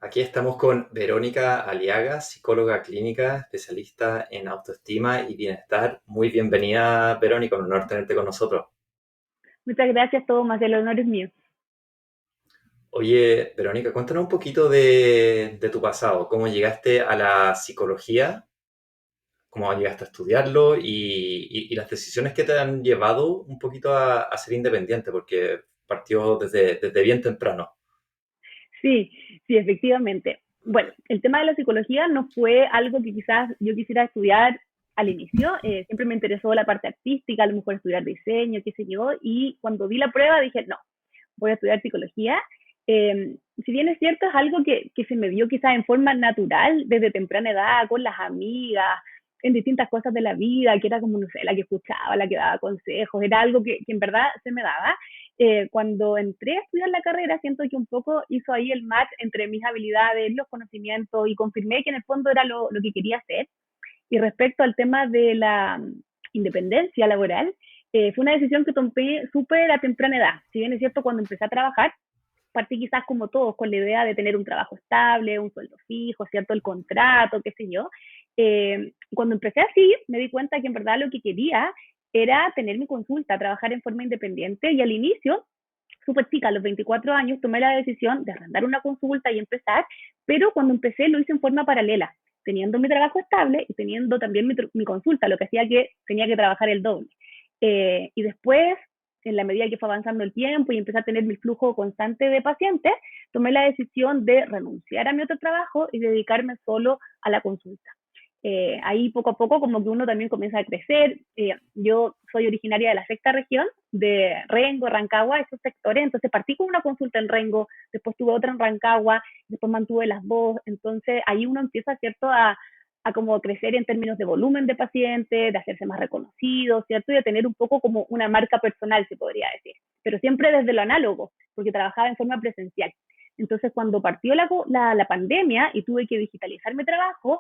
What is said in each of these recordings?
Aquí estamos con Verónica Aliaga, psicóloga clínica, especialista en autoestima y bienestar. Muy bienvenida, Verónica, un honor tenerte con nosotros. Muchas gracias, Tomás, el honor es mío. Oye, Verónica, cuéntanos un poquito de tu pasado, cómo llegaste a la psicología, cómo llegaste a estudiarlo y las decisiones que te han llevado un poquito a ser independiente, porque partió desde bien temprano. Sí, sí, efectivamente. Bueno, el tema de la psicología no fue algo que quizás yo quisiera estudiar al inicio. Siempre me interesó la parte artística, a lo mejor estudiar diseño, qué sé yo, y cuando vi la prueba dije, no, voy a estudiar psicología. Si bien es cierto, es algo que se me dio quizás en forma natural desde temprana edad, con las amigas, en distintas cosas de la vida, que era como, no sé, la que escuchaba, la que daba consejos, era algo que en verdad se me daba. Cuando entré a estudiar la carrera, siento que un poco hizo ahí el match entre mis habilidades, los conocimientos, y confirmé que en el fondo era lo que quería hacer. Y respecto al tema de la independencia laboral, fue una decisión que tomé súper a temprana edad. Si bien es cierto, cuando empecé a trabajar, partí quizás como todos con la idea de tener un trabajo estable, un sueldo fijo, ¿cierto? El contrato, qué sé yo. Cuando empecé así, me di cuenta que en verdad lo que quería era tener mi consulta, trabajar en forma independiente y al inicio, súper chica, a los 24 años, tomé la decisión de arrendar una consulta y empezar, pero cuando empecé lo hice en forma paralela, teniendo mi trabajo estable y teniendo también mi consulta, lo que hacía que tenía que trabajar el doble. Y después, en la medida que fue avanzando el tiempo y empecé a tener mi flujo constante de pacientes, tomé la decisión de renunciar a mi otro trabajo y dedicarme solo a la consulta. Ahí poco a poco como que uno también comienza a crecer. Yo soy originaria de la sexta región, de Rengo, Rancagua, esos sectores, entonces partí con una consulta en Rengo, después tuve otra en Rancagua, después mantuve las dos, entonces ahí uno empieza, ¿cierto?, a como crecer en términos de volumen de pacientes, de hacerse más reconocido, ¿cierto? Y de tener un poco como una marca personal, se podría decir, pero siempre desde lo análogo, porque trabajaba en forma presencial. Entonces, cuando partió la pandemia y tuve que digitalizar mi trabajo,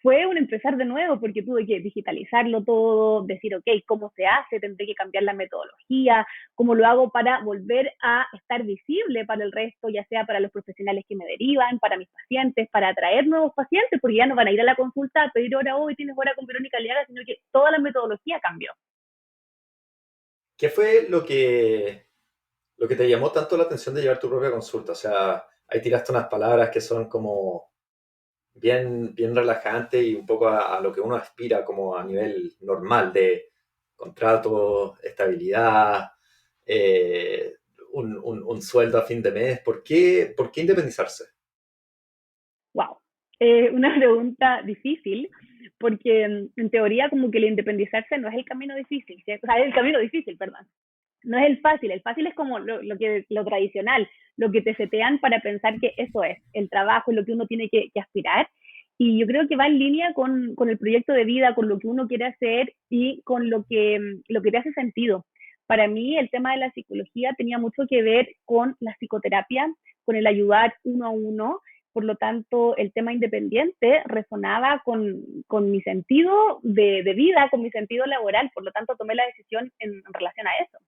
fue un empezar de nuevo porque tuve que digitalizarlo todo, decir, ok, ¿cómo se hace? Tendré que cambiar la metodología, ¿cómo lo hago para volver a estar visible para el resto, ya sea para los profesionales que me derivan, para mis pacientes, para atraer nuevos pacientes, porque ya no van a ir a la consulta a pedir hora hoy, tienes hora con Verónica Liaga, sino que toda la metodología cambió. ¿Qué fue lo que te llamó tanto la atención de llevar tu propia consulta? O sea, ahí tiraste unas palabras que son como bien relajante y un poco a lo que uno aspira como a nivel normal de contrato, estabilidad, eh, un sueldo a fin de mes. ¿Por qué independizarse? Wow, una pregunta difícil, porque en teoría como que el independizarse no es el camino difícil, ¿cierto? O sea, es el camino difícil, perdón. No es el fácil es como lo tradicional, lo que te setean para pensar que eso es el trabajo, es lo que uno tiene que aspirar. Y yo creo que va en línea con el proyecto de vida, con lo que uno quiere hacer y con lo que te hace sentido. Para mí el tema de la psicología tenía mucho que ver con la psicoterapia, con el ayudar uno a uno. Por lo tanto, el tema independiente resonaba con mi sentido de vida, con mi sentido laboral. Por lo tanto, tomé la decisión en relación a eso.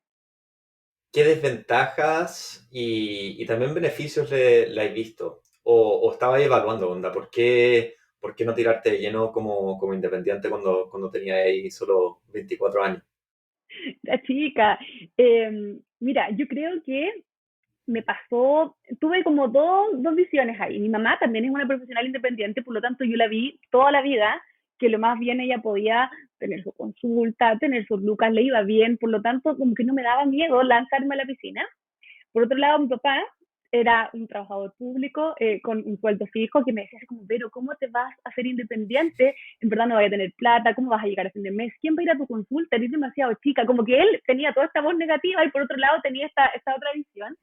¿Qué desventajas y también beneficios le has visto? ¿O estabas evaluando, onda? ¿Por qué no tirarte de lleno como independiente cuando tenías ahí solo 24 años? La chica. Mira, yo creo que me pasó, tuve como dos visiones ahí. Mi mamá también es una profesional independiente, por lo tanto yo la vi toda la vida, que lo más bien ella podía tener su consulta, tener sus lucas, le iba bien, por lo tanto como que no me daba miedo lanzarme a la piscina. Por otro lado, mi papá era un trabajador público con un sueldo fijo que me decía así como, pero ¿cómo te vas a hacer independiente? En verdad no vas a tener plata, ¿cómo vas a llegar a fin de mes? ¿Quién va a ir a tu consulta? Eres demasiado chica. Como que él tenía toda esta voz negativa y por otro lado tenía esta otra visión.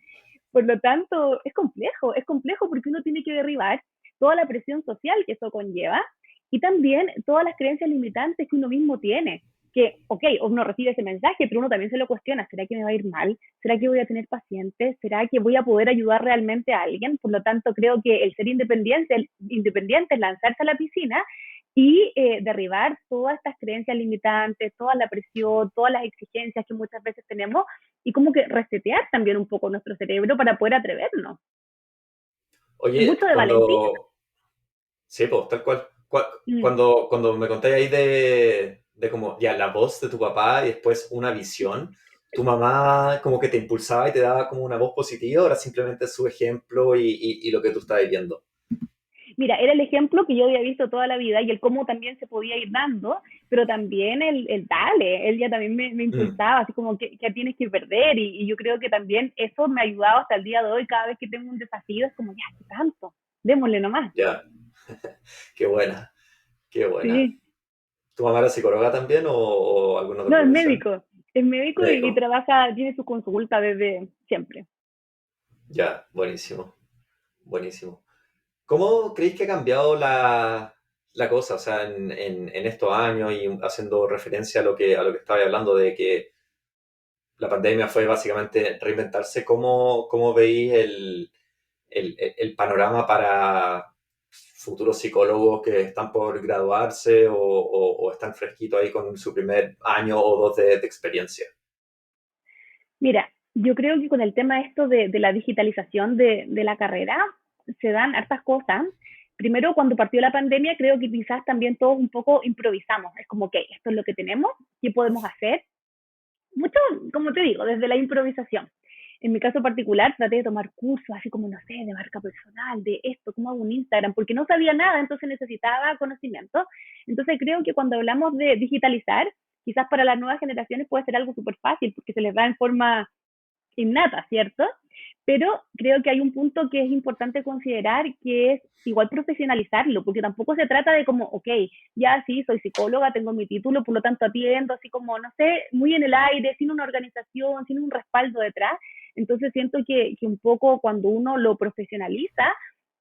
Por lo tanto, es complejo porque uno tiene que derribar toda la presión social que eso conlleva y también todas las creencias limitantes que uno mismo tiene. Que, ok, uno recibe ese mensaje, pero uno también se lo cuestiona. ¿Será que me va a ir mal? ¿Será que voy a tener pacientes? ¿Será que voy a poder ayudar realmente a alguien? Por lo tanto, creo que el ser independiente es lanzarse a la piscina y derribar todas estas creencias limitantes, toda la presión, todas las exigencias que muchas veces tenemos y como que resetear también un poco nuestro cerebro para poder atrevernos. Oye, mucho de valentía. sí, pues, tal cual. Mm. Cuando me contáis ahí de como ya la voz de tu papá y después una visión, tu mamá como que te impulsaba y te daba como una voz positiva, ahora simplemente su ejemplo y lo que tú estás viviendo. Mira, era el ejemplo que yo había visto toda la vida y el cómo también se podía ir dando, pero también el dale, él ya también me Mm, impulsaba, así como que tienes que perder y yo creo que también eso me ha ayudado hasta el día de hoy, cada vez que tengo un desafío es como, ya, ¿qué tanto? Démosle nomás. ya, qué buena, qué buena. Sí, ¿Tu mamá era psicóloga también o alguna otra no, profesión? es médico y Médico. trabaja, tiene su consulta desde siempre. Ya, buenísimo, buenísimo. ¿Cómo creéis que ha cambiado la cosa, o sea, en estos años y haciendo referencia a lo que estaba hablando de que la pandemia fue básicamente reinventarse? ¿Cómo veis el panorama para futuros psicólogos que están por graduarse o están fresquitos ahí con su primer año o dos de experiencia? Mira, yo creo que con el tema esto de la digitalización de la carrera, se dan hartas cosas. Primero, cuando partió la pandemia, creo que quizás también todos un poco improvisamos. Es como, ok, esto es lo que tenemos, ¿qué podemos hacer? Mucho, como te digo, desde la improvisación. En mi caso particular, traté de tomar cursos, así como, no sé, de marca personal, de esto, cómo hago un Instagram, porque no sabía nada, entonces necesitaba conocimiento. Entonces creo que cuando hablamos de digitalizar, quizás para las nuevas generaciones puede ser algo súper fácil, porque se les da en forma innata, ¿cierto? Pero creo que hay un punto que es importante considerar, que es igual profesionalizarlo, porque tampoco se trata de como, ok, ya sí, soy psicóloga, tengo mi título, por lo tanto atiendo, así como, no sé, muy en el aire, sin una organización, sin un respaldo detrás. Entonces siento que un poco cuando uno lo profesionaliza,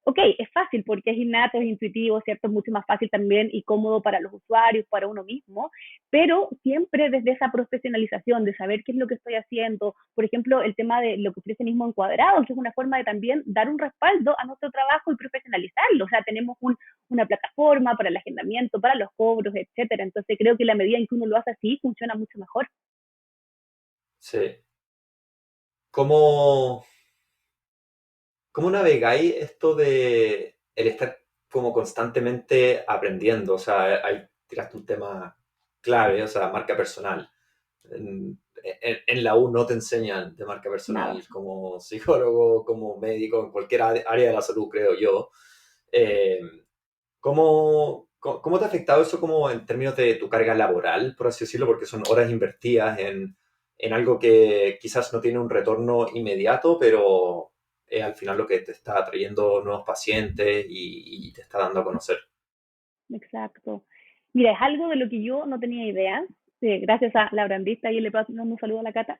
ok, es fácil porque es innato, es intuitivo, ¿cierto? Es mucho más fácil también y cómodo para los usuarios, para uno mismo, pero siempre desde esa profesionalización, de saber qué es lo que estoy haciendo. Por ejemplo, el tema de lo que ofrece mismo Encuadrado, que es una forma de también dar un respaldo a nuestro trabajo y profesionalizarlo. O sea, tenemos una plataforma para el agendamiento, para los cobros, etcétera. Entonces creo que la medida en que uno lo hace así, funciona mucho mejor. Sí. ¿Cómo, ¿Cómo navegáis esto de el estar como constantemente aprendiendo? O sea, ahí tiraste un tema clave, o sea, marca personal. En la U no te enseñan de marca Nada. personal como psicólogo, como médico, en cualquier área de la salud, creo yo. Eh, ¿Cómo te ha afectado eso como en términos de tu carga laboral, por así decirlo? Porque son horas invertidas en algo que quizás no tiene un retorno inmediato, pero es al final lo que te está trayendo nuevos pacientes y te está dando a conocer. Exacto. Mira, es algo de lo que yo no tenía idea. Gracias a la brandista y le paso un saludo a la Cata.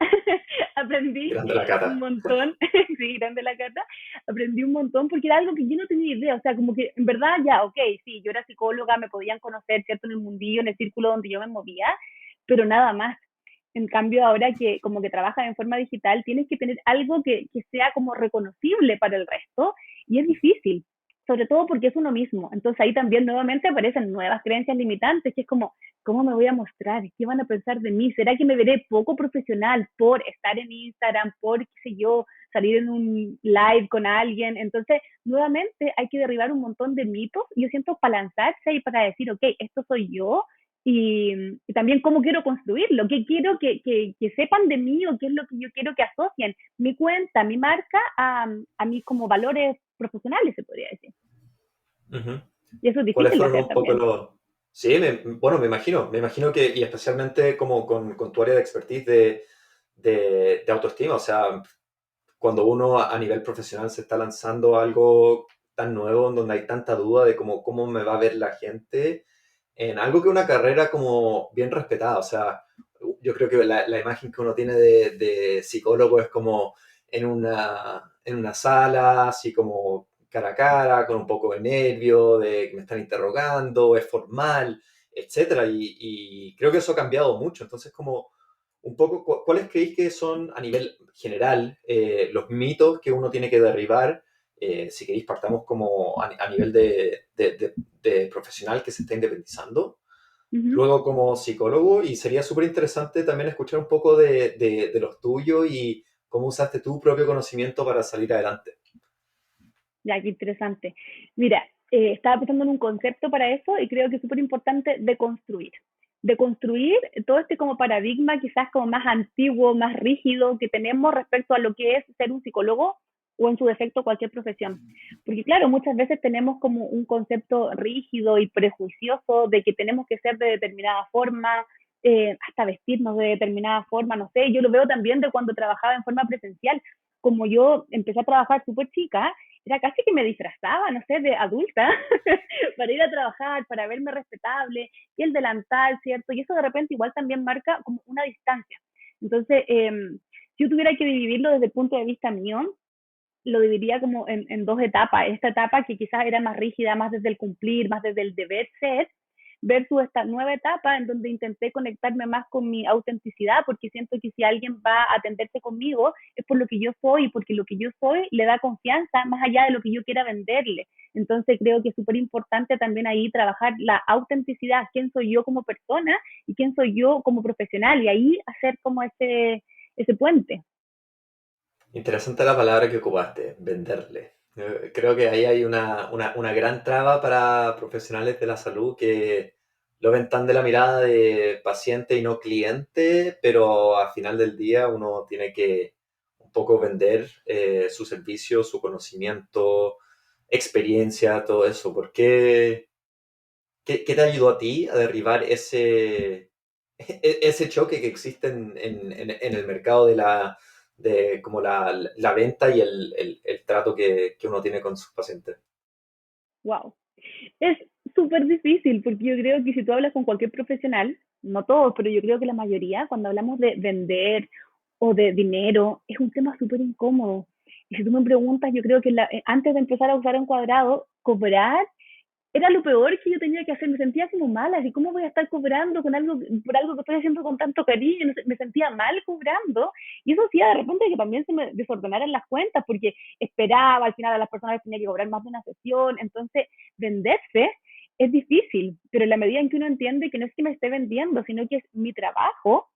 Aprendí Grande la cata. un montón, sí, grande la Cata. Aprendí un montón porque era algo que yo no tenía idea. O sea, como que en verdad ya, ok, sí, yo era psicóloga, me podían conocer, ¿cierto? En el mundillo, en el círculo donde yo me movía, pero nada más. En cambio, ahora que como que trabajas en forma digital, tienes que tener algo que sea como reconocible para el resto y es difícil, sobre todo porque es uno mismo. Entonces ahí también nuevamente aparecen nuevas creencias limitantes, que es como, ¿cómo me voy a mostrar? ¿Qué van a pensar de mí? ¿Será que me veré poco profesional por estar en Instagram, por, qué sé yo, salir en un live con alguien? Entonces, nuevamente hay que derribar un montón de mitos, yo siento, para lanzarse y para decir, ok, esto soy yo, y también cómo quiero construirlo, qué quiero que sepan de mí o qué es lo que yo quiero que asocien mi cuenta, mi marca a mis como valores profesionales, se podría decir. Ujú. Y eso es ¿Cuáles difícil de fueron hacer un poco también. los... Sí, bueno, me imagino que, y especialmente como con tu área de expertise de autoestima, o sea, cuando uno a nivel profesional se está lanzando algo tan nuevo, en donde hay tanta duda de cómo me va a ver la gente, en algo que una carrera como bien respetada, o sea, yo creo que la imagen que uno tiene de psicólogo es como en una sala, así como cara a cara, con un poco de nervio, de que me están interrogando, es formal, etcétera, y creo que eso ha cambiado mucho, entonces como un poco, ¿cuáles creéis que son a nivel general los mitos que uno tiene que derribar? Si queréis, partamos como a nivel de profesional que se está independizando, Uh -huh. luego como psicólogo, y sería súper interesante también escuchar un poco de los tuyos y cómo usaste tu propio conocimiento para salir adelante. Ya, qué interesante. Mira, estaba pensando en un concepto para eso y creo que es súper importante deconstruir. Deconstruir todo este como paradigma quizás como más antiguo, más rígido que tenemos respecto a lo que es ser un psicólogo o en su defecto cualquier profesión. Porque claro, muchas veces tenemos como un concepto rígido y prejuicioso de que tenemos que ser de determinada forma, hasta vestirnos de determinada forma, no sé, yo lo veo también de cuando trabajaba en forma presencial. Como yo empecé a trabajar súper chica, era casi que me disfrazaba, no sé, de adulta, para ir a trabajar, para verme respetable, y el delantal, ¿cierto? Y eso de repente igual también marca como una distancia. Entonces, si yo tuviera que dividirlo desde el punto de vista mío, lo dividiría como en dos etapas. Esta etapa que quizás era más rígida, más desde el cumplir, más desde el deber ser, versus esta nueva etapa en donde intenté conectarme más con mi autenticidad, porque siento que si alguien va a atenderse conmigo es por lo que yo soy, porque lo que yo soy le da confianza más allá de lo que yo quiera venderle. Entonces creo que es súper importante también ahí trabajar la autenticidad, quién soy yo como persona y quién soy yo como profesional, y ahí hacer como ese puente. Interesante la palabra que ocupaste, venderle. Creo que ahí hay una gran traba para profesionales de la salud que lo ven tan de la mirada de paciente y no cliente, pero al final del día uno tiene que un poco vender su servicio, su conocimiento, experiencia, todo eso. ¿Por qué, qué te ayudó a ti a derribar ese choque que existe en el mercado de de como la venta y el trato que uno tiene con sus pacientes? Wow. Es súper difícil porque yo creo que si tú hablas con cualquier profesional, no todos, pero yo creo que la mayoría, cuando hablamos de vender o de dinero, es un tema súper incómodo. Y si tú me preguntas, yo creo que antes de empezar a usar un cuadrado, cobrar era lo peor que yo tenía que hacer. Me sentía como mala, así cómo voy a estar cobrando con algo, por algo que estoy haciendo con tanto cariño. No sé, me sentía mal cobrando, y eso hacía de repente que también se me desordenaran las cuentas porque esperaba, al final a las personas les tenía que cobrar más de una sesión. Entonces venderse es difícil, pero en la medida en que uno entiende que no es que me esté vendiendo, sino que es mi trabajo,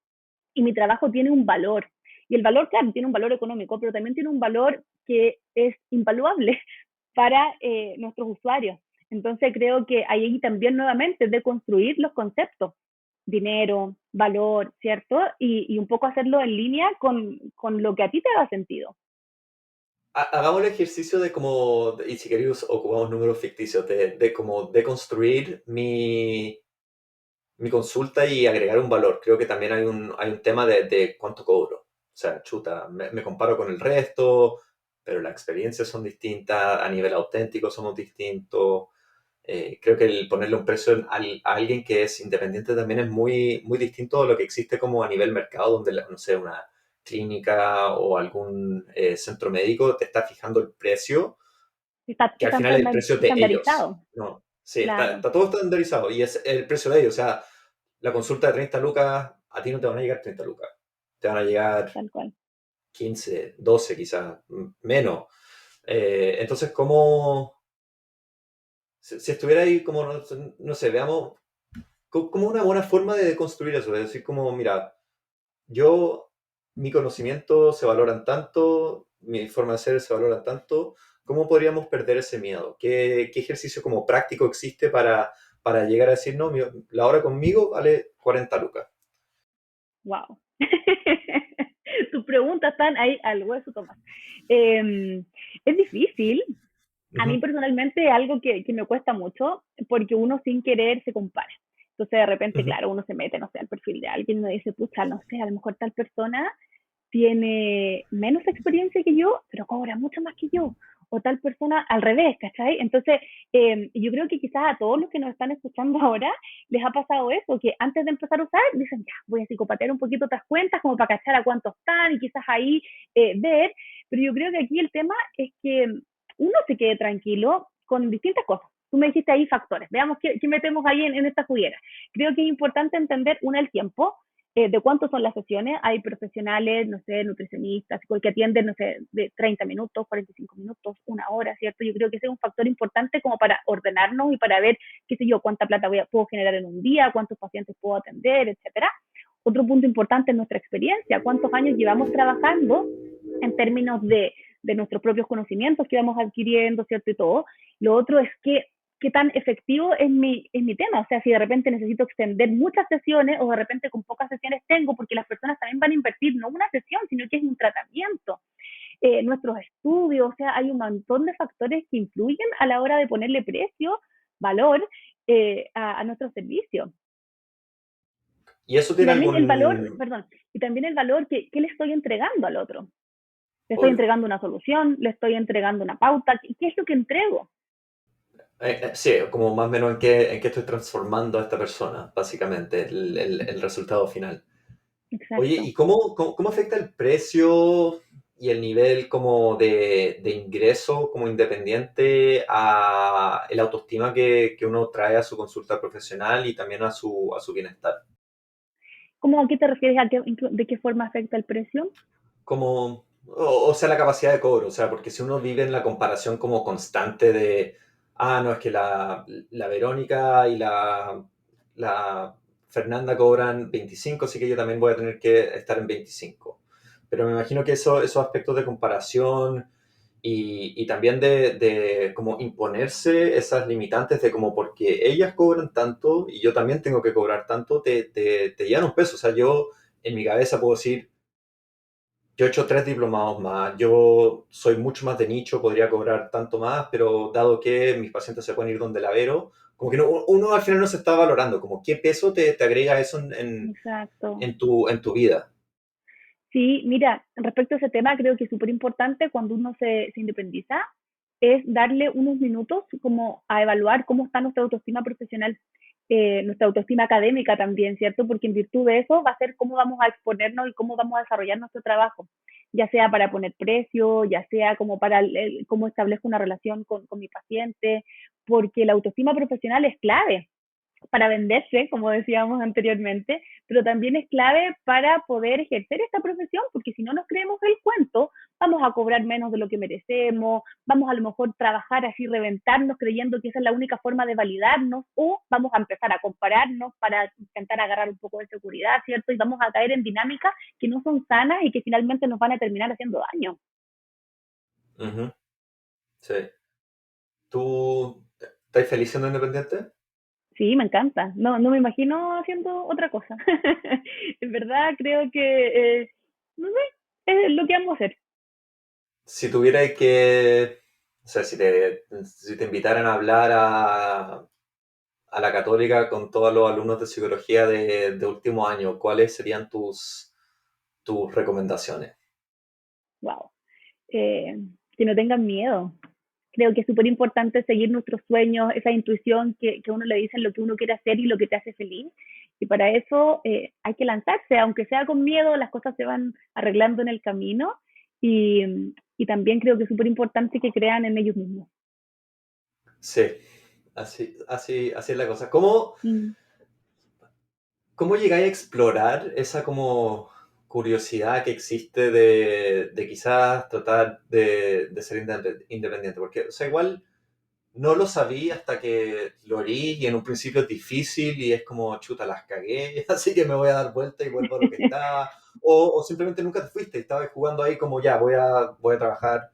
y mi trabajo tiene un valor. Y el valor, claro, tiene un valor económico, pero también tiene un valor que es invaluable para nuestros usuarios. Entonces creo que ahí también nuevamente de construir los conceptos, dinero, valor, ¿cierto? Y un poco hacerlo en línea con lo que a ti te da sentido. Hagamos el ejercicio de como, y si queréis ocupamos números ficticios, de como deconstruir mi consulta y agregar un valor. Creo que también hay un tema de cuánto cobro. O sea, chuta, me comparo con el resto, pero las experiencias son distintas, a nivel auténtico somos distintos. Creo que el ponerle un precio a alguien que es independiente también es muy distinto a lo que existe como a nivel mercado, donde, no sé, una clínica o algún centro médico te está fijando el precio, que al Está final es el precio de ellos. estandarizado, No, sí, claro, está todo estandarizado y es el precio de ellos. O sea, la consulta de 30 lucas, a ti no te van a llegar 30 lucas, te van a llegar tal cual. 15 12 quizás, menos. Entonces, ¿cómo, si estuviera ahí como, no sé, veamos, como una buena forma de construir eso, es decir, como, mira, yo, mi conocimiento se valoran tanto, mi forma de ser se valora tanto, ¿cómo podríamos perder ese miedo? ¿Qué ejercicio como práctico existe para llegar a decir, no, la hora conmigo vale 40 lucas? Wow. Tus preguntas están ahí al hueso, Tomás. Es difícil. A mí Ujú, personalmente es algo que me cuesta mucho porque uno sin querer se compara. Entonces de repente, ujú. claro, uno se mete, no sé, al perfil de alguien y uno dice, pucha, no sé, a lo mejor tal persona tiene menos experiencia que yo, pero cobra mucho más que yo. O tal persona al revés, ¿cachai? Entonces, yo creo que quizás a todos los que nos están escuchando ahora les ha pasado eso, que antes de empezar a usar, dicen, ya, voy a psicopatear un poquito otras cuentas como para cachar a cuántos están y quizás ahí ver. Pero yo creo que aquí el tema es que uno se quede tranquilo con distintas cosas. Tú me dijiste ahí factores. Veamos qué metemos ahí en esta juguera. Creo que es importante entender, uno, el tiempo, de cuántos son las sesiones. Hay profesionales, no sé, nutricionistas, que atienden, no sé, de 30 minutos, 45 minutos, una hora, ¿cierto? Yo creo que ese es un factor importante como para ordenarnos y para ver, qué sé yo, cuánta plata puedo generar en un día, cuántos pacientes puedo atender, etcétera. Otro punto importante es nuestra experiencia, cuántos años llevamos trabajando en términos de de nuestros propios conocimientos que vamos adquiriendo, ¿cierto? Y todo. Lo otro es qué tan efectivo es mi tema. O sea, si de repente necesito extender muchas sesiones o de repente con pocas sesiones tengo, porque las personas también van a invertir no una sesión, sino que es un tratamiento. Nuestros estudios, o sea, hay un montón de factores que influyen a la hora de ponerle precio, valor a nuestros servicios. ¿Y eso Y tiene también el valor, algún... perdón, y también el valor que le estoy entregando al otro. Le estoy Obvio. entregando una solución, le estoy entregando una pauta. ¿Qué es lo que entrego? Sí, como más o menos en qué estoy transformando a esta persona, básicamente, el resultado final. Oye, Exacto. ¿y cómo afecta el precio y el nivel como de ingreso como independiente a el autoestima que uno trae a su consulta profesional y también a su bienestar? ¿Cómo a qué te refieres? ¿De qué forma afecta el precio? Como, o sea, la capacidad de cobro, o sea, porque si uno vive en la comparación como constante de, no, es que la Verónica y la Fernanda cobran 25, así que yo también voy a tener que estar en 25. Pero me imagino que esos aspectos de comparación y también de como imponerse esas limitantes de como porque ellas cobran tanto y yo también tengo que cobrar tanto, te llevan un peso. O sea, yo en mi cabeza puedo decir, yo he hecho 3 diplomados más, yo soy mucho más de nicho, podría cobrar tanto más, pero dado que mis pacientes se pueden ir donde la Vero, como que uno al final no se está valorando, como qué peso te agrega eso Exacto. en tu vida. Sí, mira, respecto a ese tema, creo que es súper importante cuando uno se independiza, es darle unos minutos como a evaluar cómo está nuestra autoestima profesional, nuestra autoestima académica también, ¿cierto? Porque en virtud de eso va a ser cómo vamos a exponernos y cómo vamos a desarrollar nuestro trabajo, ya sea para poner precio, ya sea como para cómo establezco una relación con mi paciente, porque la autoestima profesional es clave para venderse, como decíamos anteriormente, pero también es clave para poder ejercer esta profesión, porque si no nos creemos el cuento, vamos a cobrar menos de lo que merecemos, vamos a lo mejor trabajar así, reventarnos creyendo que esa es la única forma de validarnos, o vamos a empezar a compararnos para intentar agarrar un poco de seguridad, ¿cierto? Y vamos a caer en dinámicas que no son sanas y que finalmente nos van a terminar haciendo daño. Ujú, sí. ¿Tú estás feliz siendo independiente? Sí, me encanta. No, no me imagino haciendo otra cosa. En verdad creo que, no sé, es lo que vamos a hacer. Si tuvierais que, o sea, si te invitaran a hablar a la Católica con todos los alumnos de psicología de último año, ¿cuáles serían tus recomendaciones? Wow. Eh, que no tengan miedo. Creo que es súper importante seguir nuestros sueños, esa intuición que uno le dice lo que uno quiere hacer y lo que te hace feliz. Y para eso hay que lanzarse, aunque sea con miedo, las cosas se van arreglando en el camino. Y también creo que es súper importante que crean en ellos mismos. Sí, así es la cosa. Mm. ¿Cómo llegáis a explorar esa como curiosidad que existe de quizás tratar de ser independiente? Porque, o sea, igual no lo sabía hasta que lo oí y en un principio es difícil y es como, chuta, las cagué, así que me voy a dar vuelta y vuelvo a lo que estaba. O simplemente nunca te fuiste y estabas jugando ahí como ya, voy a trabajar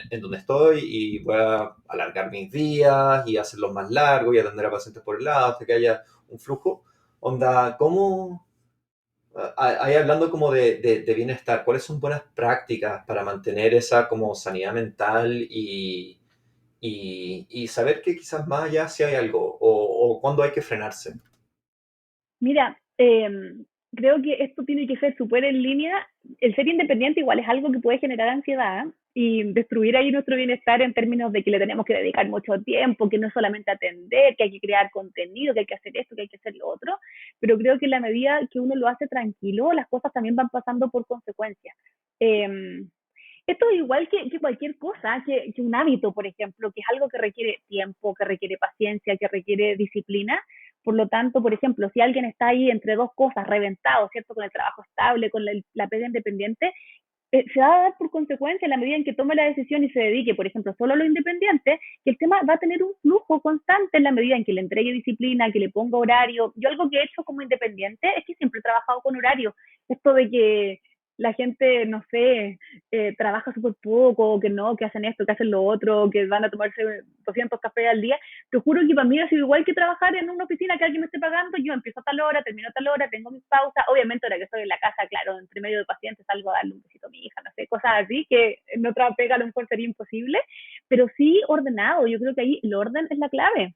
en donde estoy y voy a alargar mis días y hacerlos más largos y atender a pacientes por el lado hasta que haya un flujo. Onda, ¿cómo, ahí hablando como de bienestar, cuáles son buenas prácticas para mantener esa como sanidad mental y saber que quizás más allá si hay algo o cuándo hay que frenarse? Mira, creo que esto tiene que ser súper en línea. El ser independiente igual es algo que puede generar ansiedad y destruir ahí nuestro bienestar en términos de que le tenemos que dedicar mucho tiempo, que no es solamente atender, que hay que crear contenido, que hay que hacer esto, que hay que hacer lo otro. Pero creo que en la medida que uno lo hace tranquilo, las cosas también van pasando por consecuencias. Esto es igual que cualquier cosa, que un hábito, por ejemplo, que es algo que requiere tiempo, que requiere paciencia, que requiere disciplina. Por lo tanto, por ejemplo, si alguien está ahí entre dos cosas, reventado, ¿cierto? Con el trabajo estable, con la pega independiente, se va a dar por consecuencia en la medida en que tome la decisión y se dedique, por ejemplo, solo a lo independiente, que el tema va a tener un flujo constante en la medida en que le entregue disciplina, que le ponga horario. Yo algo que he hecho como independiente es que siempre he trabajado con horario. Esto de que la gente, no sé, trabaja súper poco, que no, que hacen esto, que hacen lo otro, que van a tomarse 200 cafés al día. Te juro que para mí ha sido igual que trabajar en una oficina que alguien me esté pagando. Yo empiezo a tal hora, termino a tal hora, tengo mis pausas. Obviamente, ahora que estoy en la casa, claro, entre medio de pacientes salgo a darle un besito a mi hija, no sé, cosas así que en otra pega a lo mejor sería imposible. Pero sí ordenado. Yo creo que ahí el orden es la clave.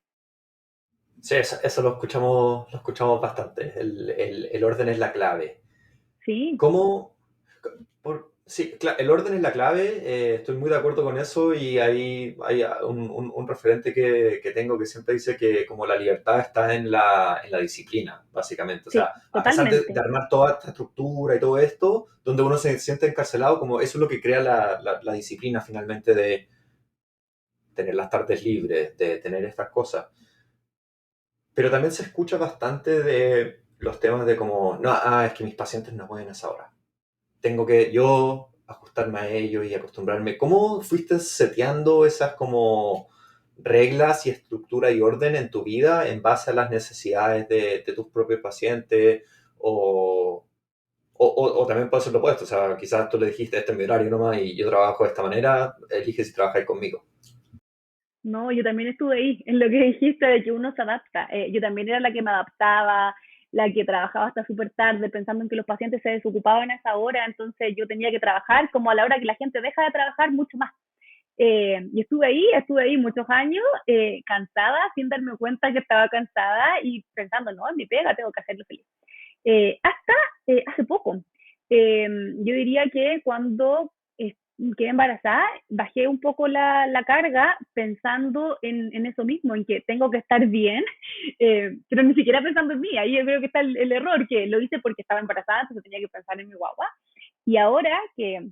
Sí, eso lo escuchamos bastante. El orden es la clave. Sí, ¿Cómo? Sí, el orden es la clave, estoy muy de acuerdo con eso y hay un referente que tengo que siempre dice que como la libertad está en la disciplina, básicamente. O sí, sea, a pesar de totalmente. armar toda esta estructura y todo esto, donde uno se siente encarcelado, como eso es lo que crea la disciplina finalmente de tener las tardes libres, de tener estas cosas. Pero también se escucha bastante de los temas de como, no, es que mis pacientes no pueden a esa hora, tengo que yo ajustarme a ello y acostumbrarme. ¿Cómo fuiste seteando esas como reglas y estructura y orden en tu vida en base a las necesidades de tus propios pacientes? O, o también puede ser lo opuesto, o sea, quizás tú le dijiste, este es mi horario nomás y yo trabajo de esta manera, elige si trabajáis conmigo. No, yo también estuve ahí, en lo que dijiste de que uno se adapta. Yo también era la que me adaptaba, la que trabajaba hasta súper tarde, pensando en que los pacientes se desocupaban a esa hora, entonces yo tenía que trabajar como a la hora que la gente deja de trabajar mucho más. Y estuve ahí muchos años, cansada, sin darme cuenta que estaba cansada y pensando, no, en mi pega, tengo que hacerlo feliz. Hasta hace poco. Yo diría que cuando quedé embarazada, bajé un poco la carga pensando en eso mismo, en que tengo que estar bien, pero ni siquiera pensando en mí. Ahí yo creo que está el error, que lo hice porque estaba embarazada, entonces tenía que pensar en mi guagua. Y ahora que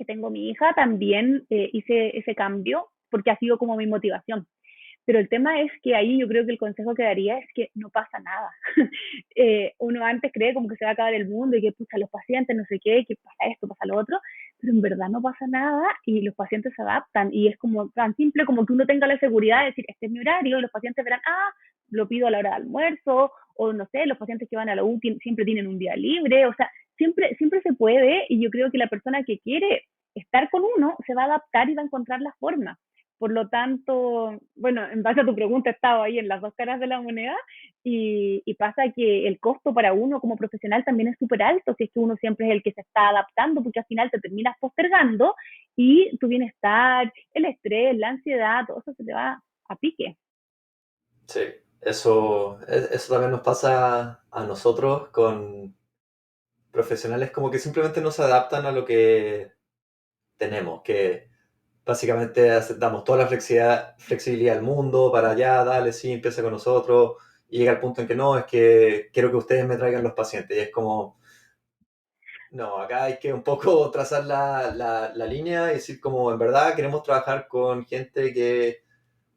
tengo mi hija, también hice ese cambio porque ha sido como mi motivación. Pero el tema es que ahí yo creo que el consejo que daría es que no pasa nada. Uno antes cree como que se va a acabar el mundo y que pucha los pacientes, no sé qué, que pasa esto, pasa lo otro, pero en verdad no pasa nada y los pacientes se adaptan y es como tan simple como que uno tenga la seguridad de decir, este es mi horario y los pacientes verán, lo pido a la hora de almuerzo o no sé, los pacientes que van a la U siempre tienen un día libre, o sea, siempre se puede y yo creo que la persona que quiere estar con uno se va a adaptar y va a encontrar la forma. Por lo tanto, bueno, en base a tu pregunta, he estado ahí en las dos caras de la moneda y pasa que el costo para uno como profesional también es súper alto, si es que uno siempre es el que se está adaptando, porque al final te terminas postergando y tu bienestar, el estrés, la ansiedad, todo eso se te va a pique. Sí, eso también nos pasa a nosotros con profesionales como que simplemente no se adaptan a lo que tenemos, que básicamente damos toda la flexibilidad del mundo para allá, dale, sí, empieza con nosotros, y llega el punto en que no, es que quiero que ustedes me traigan los pacientes, y es como, no, acá hay que un poco trazar la línea y decir como, en verdad queremos trabajar con gente que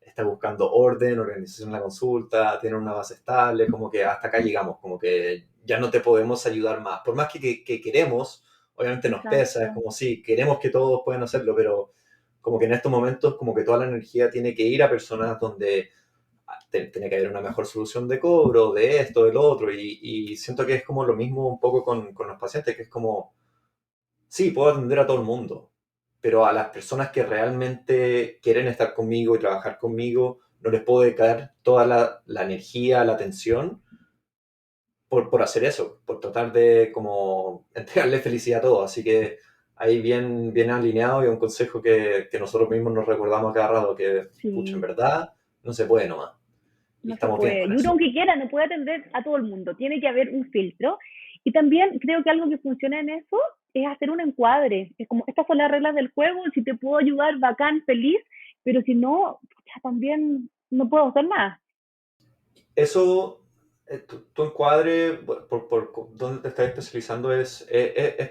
está buscando orden, organización de la consulta, tiene una base estable, como que hasta acá llegamos, como que ya no te podemos ayudar más. Por más que queremos, obviamente nos pesa, es Exacto, como sí, queremos que todos puedan hacerlo, pero como que en estos momentos como que toda la energía tiene que ir a personas donde tiene que haber una mejor solución de cobro, de esto, del otro, y siento que es como lo mismo un poco con los pacientes, que es como, sí, puedo atender a todo el mundo, pero a las personas que realmente quieren estar conmigo y trabajar conmigo, no les puedo dedicar toda la energía, la atención por hacer eso, por tratar de como entregarle felicidad a todos. Así que ahí bien alineado y un consejo que nosotros mismos nos recordamos a cada rato, que, pucha, en sí, verdad no se puede nomás. Y no se estamos bien puede. con Y uno, eso. aunque quiera, no puede atender a todo el mundo, tiene que haber un filtro. Y también creo que algo que funciona en eso es hacer un encuadre. Es como, estas son las reglas del juego, si te puedo ayudar, bacán, feliz, pero si no, ya también no puedo hacer nada. Eso, tu encuadre, por dónde te estás especializando, es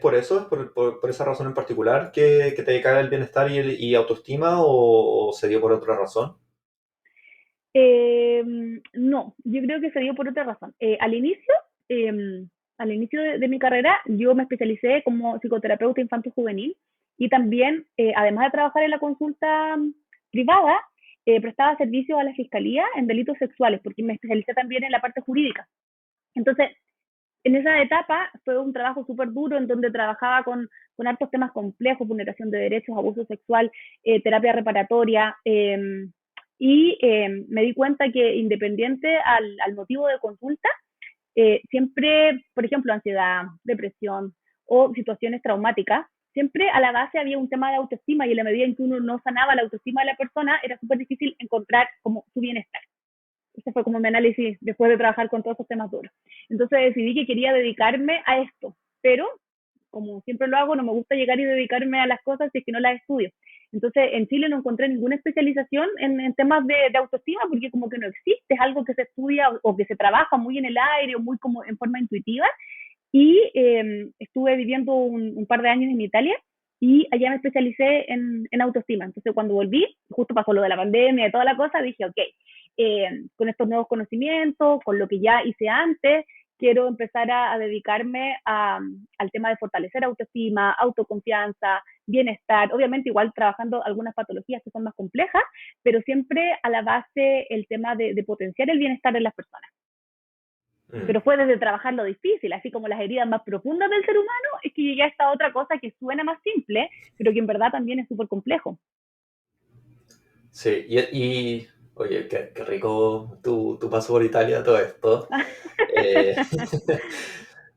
por eso, es por esa razón en particular que te dedica el bienestar y autoestima o se dio por otra razón? Eh, no, yo creo que se dio por otra razón. Eh, al inicio de mi carrera, yo me especialicé como psicoterapeuta infanto-juvenil y también, además de trabajar en la consulta privada, prestaba servicios a la fiscalía en delitos sexuales, porque me especialicé también en la parte jurídica. Entonces, en esa etapa fue un trabajo súper duro en donde trabajaba con hartos temas complejos, vulneración de derechos, abuso sexual, terapia reparatoria, y me di cuenta que independiente al motivo de consulta, siempre, por ejemplo, ansiedad, depresión o situaciones traumáticas, siempre a la base había un tema de autoestima y en la medida en que uno no sanaba la autoestima de la persona, era súper difícil encontrar como su bienestar. Ese fue como mi análisis después de trabajar con todos esos temas duros. Entonces decidí que quería dedicarme a esto, pero como siempre lo hago, no me gusta llegar y dedicarme a las cosas si es que no las estudio. Entonces, en Chile no encontré ninguna especialización en temas de autoestima porque como que no existe, es algo que se estudia o que se trabaja muy en el aire o muy como en forma intuitiva. Y estuve viviendo un par de años en Italia y allá me especialicé en autoestima. Entonces, cuando volví, justo pasó lo de la pandemia y toda la cosa, dije, ok, con estos nuevos conocimientos, con lo que ya hice antes, quiero empezar a dedicarme al tema de fortalecer autoestima, autoconfianza, bienestar, obviamente igual trabajando algunas patologías que son más complejas, pero siempre a la base el tema de potenciar el bienestar de las personas. Mm. Pero fue desde trabajar lo difícil, así como las heridas más profundas del ser humano, es que llegué a esta otra cosa que suena más simple, pero que en verdad también es súper complejo. Sí, oye, qué rico tu paso por Italia, todo esto. Eh,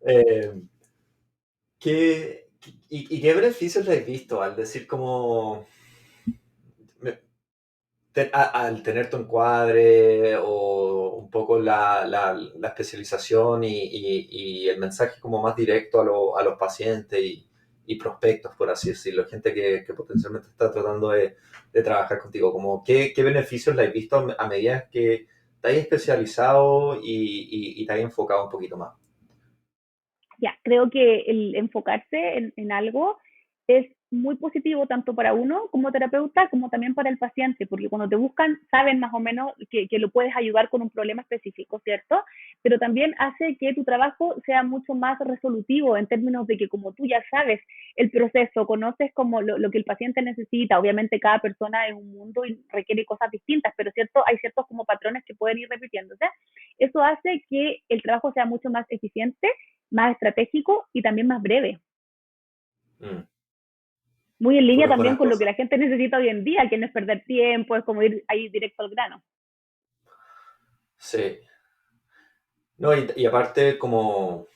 eh, y qué beneficios le has visto al decir como, me- al tener tu encuadre o un poco la especialización y el mensaje como más directo a los pacientes y prospectos, por así decirlo, gente que potencialmente está tratando de trabajar contigo, como qué beneficios le has visto a medida que te has especializado y te has enfocado un poquito más? Ya, creo que el enfocarse en algo es muy positivo tanto para uno como terapeuta como también para el paciente, porque cuando te buscan saben más o menos que lo puedes ayudar con un problema específico, ¿cierto? Pero también hace que tu trabajo sea mucho más resolutivo en términos de que como tú ya sabes el proceso, conoces como lo que el paciente necesita, obviamente cada persona es un mundo y requiere cosas distintas, pero cierto, hay ciertos como patrones que pueden ir repitiéndose. Eso hace que el trabajo sea mucho más eficiente, más estratégico y también más breve. Mm, Muy en línea puras también buenas con lo que cosas. la gente necesita hoy en día, que no es perder tiempo, es como ir ahí directo al grano. Sí. No, y aparte como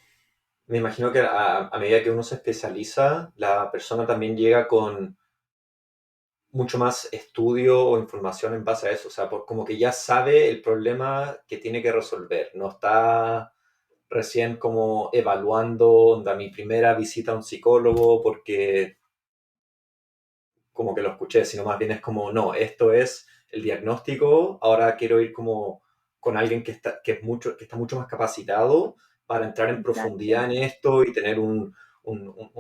me imagino que a medida que uno se especializa, la persona también llega con mucho más estudio o información en base a eso. O sea, como que ya sabe el problema que tiene que resolver. No está recién como evaluando onda, mi primera visita a un psicólogo porque como que lo escuché, sino más bien es como, no, esto es el diagnóstico, ahora quiero ir como con alguien que está mucho más capacitado para entrar en Exacto, profundidad en esto y tener un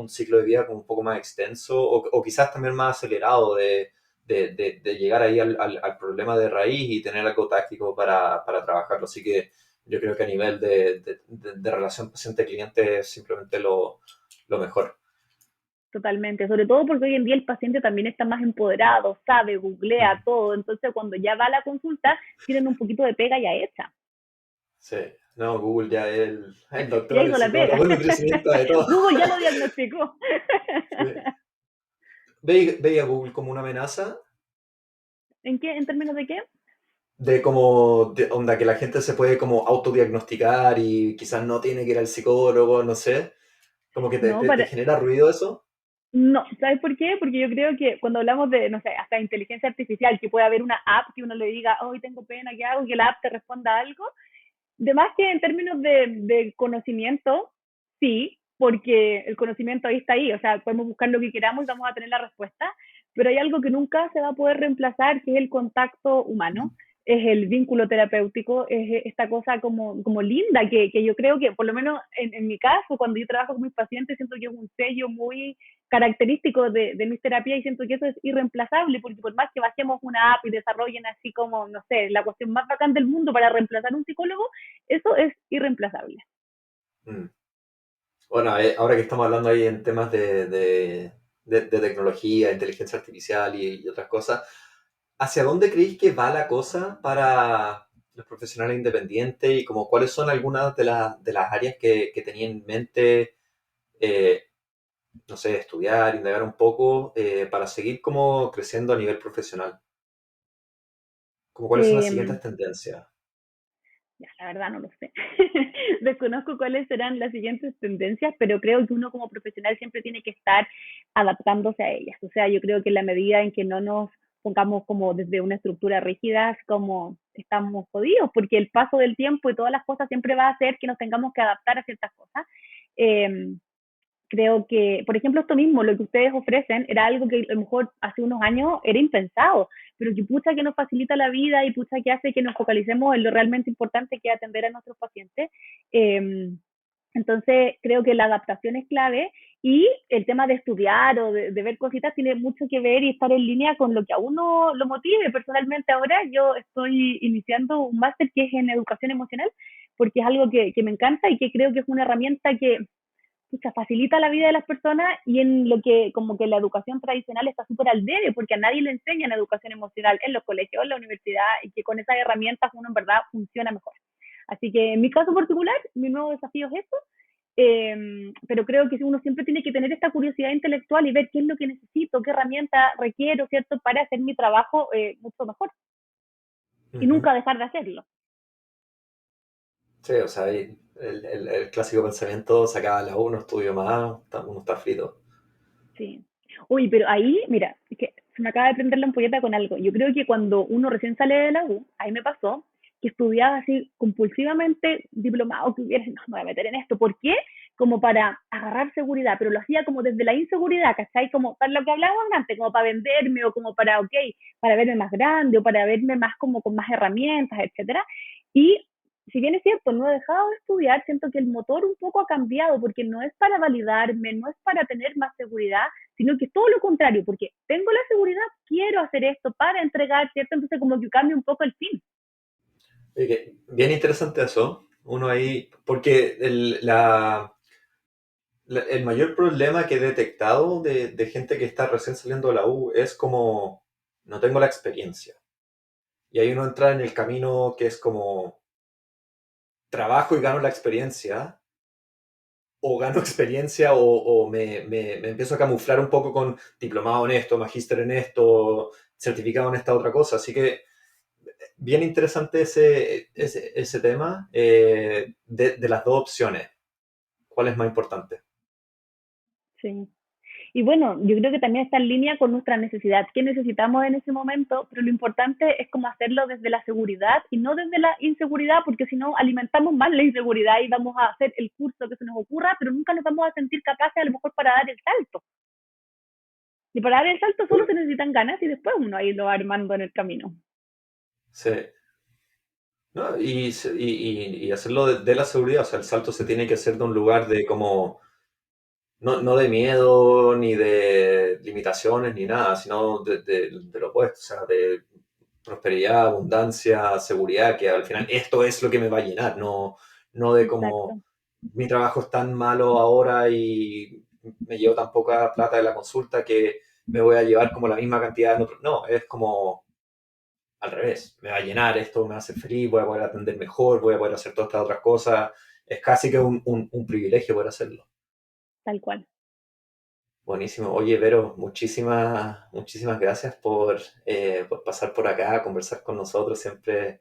ciclo de vida como un poco más extenso o quizás también más acelerado de llegar ahí al problema de raíz y tener algo táctico para trabajarlo. Así que yo creo que a nivel de relación paciente-cliente es simplemente lo mejor. totalmente. Sobre todo porque hoy en día el paciente también está más empoderado, sabe, googlea Mm. todo. Entonces, cuando ya va a la consulta, tienen un poquito de pega ya hecha. Sí, no, Google ya es el Ya doctor, el hizo la pega. psicólogo, el nutricionista de todo. Google ya lo diagnosticó. Sí. Veía Google como una amenaza ¿En qué? ¿En términos de qué? de como, onda, que la gente se puede como autodiagnosticar y quizás no tiene que ir al psicólogo, no sé. Como que No, te genera ruido eso. no, ¿sabes por qué? Porque yo creo que cuando hablamos de, no sé, hasta inteligencia artificial, que puede haber una app que uno le diga, hoy tengo pena, ¿qué hago? Que la app te responda algo. De más que en términos de conocimiento, sí, porque el conocimiento ahí está ahí, o sea, podemos buscar lo que queramos y vamos a tener la respuesta, pero hay algo que nunca se va a poder reemplazar, que es el contacto humano, es el vínculo terapéutico, es esta cosa como linda, que yo creo que, por lo menos en mi caso, cuando yo trabajo con mis pacientes, siento que es un sello muy característico de mis terapias y siento que eso es irreemplazable, porque por más que bajemos una app y desarrollen así como, no sé, la cuestión más bacán del mundo para reemplazar un psicólogo, eso es irreemplazable. Mm. Bueno, ahora que estamos hablando ahí en temas de tecnología, inteligencia artificial y otras cosas, ¿hacia dónde creéis que va la cosa para los profesionales independientes y como cuáles son algunas de las áreas que tenía en mente, eh, no sé, estudiar, indagar un poco para seguir como creciendo a nivel profesional. Como cuáles son las Eh, siguientes tendencias. Ya, la verdad no lo sé. Desconozco cuáles serán las siguientes tendencias, pero creo que uno como profesional siempre tiene que estar adaptándose a ellas. O sea, yo creo que en la medida en que no nos pongamos como desde una estructura rígida, es como estamos jodidos, porque el paso del tiempo y todas las cosas siempre va a hacer que nos tengamos que adaptar a ciertas cosas. Eh, Creo que, por ejemplo, esto mismo, lo que ustedes ofrecen, era algo que a lo mejor hace unos años era impensado, pero que pucha que nos facilita la vida y pucha que hace que nos focalicemos en lo realmente importante que es atender a nuestros pacientes. Eh, entonces, creo que la adaptación es clave y el tema de estudiar o de ver cositas tiene mucho que ver y estar en línea con lo que a uno lo motive. Personalmente ahora yo estoy iniciando un máster que es en educación emocional porque es algo que me encanta y que creo que es una herramienta que pucha, facilita la vida de las personas y en lo que como que la educación tradicional está súper al debe, porque a nadie le enseñan educación emocional en los colegios, en la universidad, y que con esas herramientas uno en verdad funciona mejor. Así que en mi caso particular, mi nuevo desafío es eso, pero creo que uno siempre tiene que tener esta curiosidad intelectual y ver qué es lo que necesito, qué herramienta requiero, ¿cierto?, para hacer mi trabajo mucho mejor y Ujú. nunca dejar de hacerlo. Sí, o sea, ahí el clásico pensamiento se acaba la U, no estudio más, uno está frito. Sí. Uy, pero ahí, mira, es que se me acaba de prender la ampolleta con algo. Yo creo que cuando uno recién sale de la U, ahí me pasó que estudiaba así compulsivamente, diplomado, que hubiera, no me voy a meter en esto. ¿Por qué? Como para agarrar seguridad, pero lo hacía como desde la inseguridad, ¿cachai? Como para lo que hablábamos antes, como para venderme o como para, ok, para verme más grande o para verme más como con más herramientas, etcétera. Y si bien es cierto, no he dejado de estudiar, siento que el motor un poco ha cambiado porque no es para validarme, no es para tener más seguridad, sino que es todo lo contrario, porque tengo la seguridad, quiero hacer esto para entregar, ¿cierto? Entonces como que cambia un poco el fin. Oye, bien interesante eso. Uno ahí, porque el mayor problema que he detectado de gente que está recién saliendo de la U es como no tengo la experiencia. Y ahí uno entra en el camino que es como trabajo y gano la experiencia, o gano experiencia o me empiezo a camuflar un poco con diplomado en esto, magíster en esto, certificado en esta otra cosa. Así que bien interesante ese tema de las dos opciones. ¿Cuál es más importante? Sí. Y bueno, yo creo que también está en línea con nuestra necesidad, qué necesitamos en ese momento, pero lo importante es como hacerlo desde la seguridad y no desde la inseguridad, porque si no alimentamos más la inseguridad y vamos a hacer el curso que se nos ocurra, pero nunca nos vamos a sentir capaces a lo mejor para dar el salto. Y para dar el salto solo se necesitan ganas y después uno ahí lo va armando en el camino. Sí. ¿No? Y hacerlo de la seguridad, o sea, el salto se tiene que hacer de un lugar de como, no de miedo, ni de limitaciones, ni nada, sino de lo opuesto, o sea, de prosperidad, abundancia, seguridad, que al final esto es lo que me va a llenar, no de como Exacto, mi trabajo es tan malo ahora y me llevo tan poca plata de la consulta que me voy a llevar como la misma cantidad en otro. No, es como al revés, me va a llenar esto, me va a hacer feliz, voy a poder atender mejor, voy a poder hacer todas estas otras cosas. Es casi que un privilegio poder hacerlo. tal cual. Buenísimo. Oye, Vero, muchísimas gracias por pasar por acá, conversar con nosotros. Siempre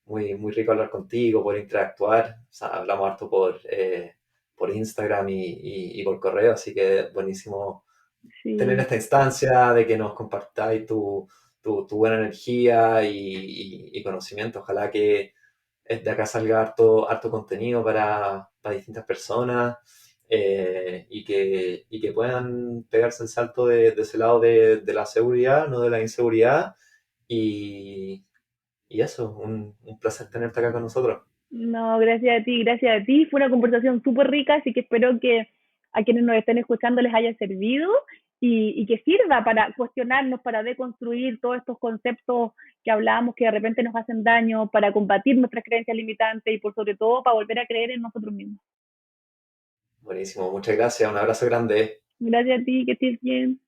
muy rico hablar contigo, poder interactuar. O sea, hablamos harto por Instagram y por correo, así que buenísimo tener Sí, esta instancia de que nos compartáis tu buena energía y conocimiento. Ojalá que de acá salga harto contenido para distintas personas y que puedan pegarse el salto de ese lado de la seguridad, no de la inseguridad. Y, y eso, un placer tenerte acá con nosotros. no, gracias a ti, gracias a ti. Fue una conversación súper rica, así que espero que a quienes nos estén escuchando les haya servido y que sirva para cuestionarnos, para deconstruir todos estos conceptos que hablábamos que de repente nos hacen daño, para combatir nuestras creencias limitantes y por sobre todo para volver a creer en nosotros mismos. Buenísimo, muchas gracias, un abrazo grande. Gracias a ti, que estés bien.